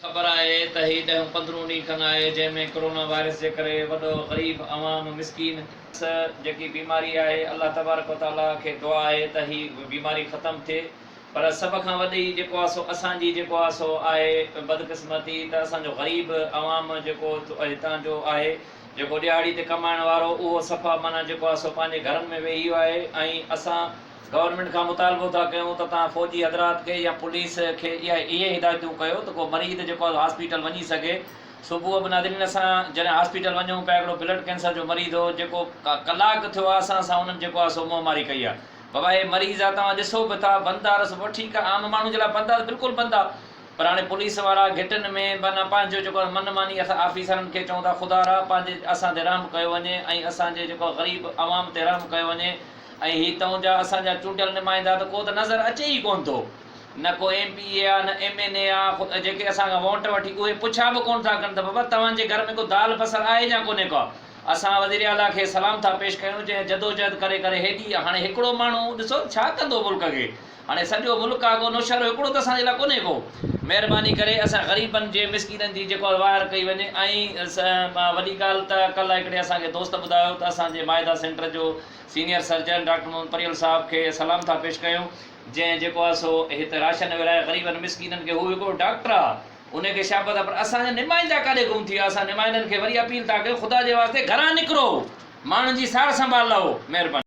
ख़बर आहे त ही 10-15 ॾींहं खनि आहे जंहिंमें करोना वायरस जे करे वॾो ग़रीब अवाम मिसकीन जेकी बीमारी आहे, अल्लाह तबारक व तआला खे दुआ आहे त ही बीमारी ख़तमु थिए। पर सभ खां वॾी जेको आहे सो असांजी जेको आहे सो आहे बदकिस्मती त असांजो ग़रीब अवाम जेको हितां जो आहे, जेको ॾियाड़ी ते कमाइण वारो, उहो सफ़ा माना जेको आहे सो पंहिंजे घरनि में वेही वियो आहे। ऐं असां गवर्नमेंट खां मुतालबो था कयूं त तव्हां फ़ौजी हज़रात खे या पुलिस खे इहे हिदायतूं कयो त को मरीज़ जेको आहे हॉस्पिटल वञी सघे। सुबुह बि नादिरीन असां जॾहिं हॉस्पिटल वञूं पिया, हिकिड़ो ब्लड कैंसर जो मरीज़ हो, जेको कलाकु थियो आहे असां सां उन्हनि जेको आहे सो मुंहमारी कई आहे। बाबा हे मरीज़ आहे, तव्हां ॾिसो बि था, बंदि आहे रसो, ठीकु आहे, आम माण्हू जे लाइ बंदि आहे, बिल्कुलु बंदि आहे। पर हाणे पुलिस वारा घिटनि में माना पंहिंजो जेको मनमानी असां ऑफिसरनि खे चऊं था ख़ुदा रा पंहिंजे असां ते रहम कयो वञे ऐं असांजे जेको ग़रीब अवाम ते रहम कयो वञे। ऐं ही तव्हां जा असांजा चूंडियल नुमाइंदा त को त नज़र अचे ई कोन थो, न को MP आहे, न MNA आहे, जेके असांखां वोट वठी उहे पुछा बि कोन था कनि त बाबा तव्हांजे घर में को दाल बसर आहे या कोन्हे को। असां वज़ीर आला खे सलाम था पेश कयूं, जंहिं जदोजहद करे करे हेॾी हाणे हिकिड़ो माण्हू ॾिसो छा कंदो मुल्क खे, हाणे सॼो मुल्क आहे को नौशहरो हिकिड़ो त असांजे लाइ कोन्हे को। महिरबानी करे असां ग़रीबनि जे मिसकीननि जी जेको वायर कई वञे। ऐं वॾी ॻाल्हि त कल्ह हिकिड़े असांखे दोस्त ॿुधायो त असांजे माइदा सेंटर जो senior surgeon doctor Mohammad Pariyal साहब खे सलाम था पेश कयूं, जंहिं जेको आहे सो हिते राशन विराए ग़रीबनि मिसकीननि खे, हू हिकिड़ो डॉक्टर आहे, उनखे शाबत आहे। पर असांजा नुमाइंदा काॾे गुम थी विया। असां नुमाइंदनि खे वरी अपील था कयूं, ख़ुदा जे वास्ते घरां निकिरो, माण्हुनि जी सार संभाल लओ, महिरबानी।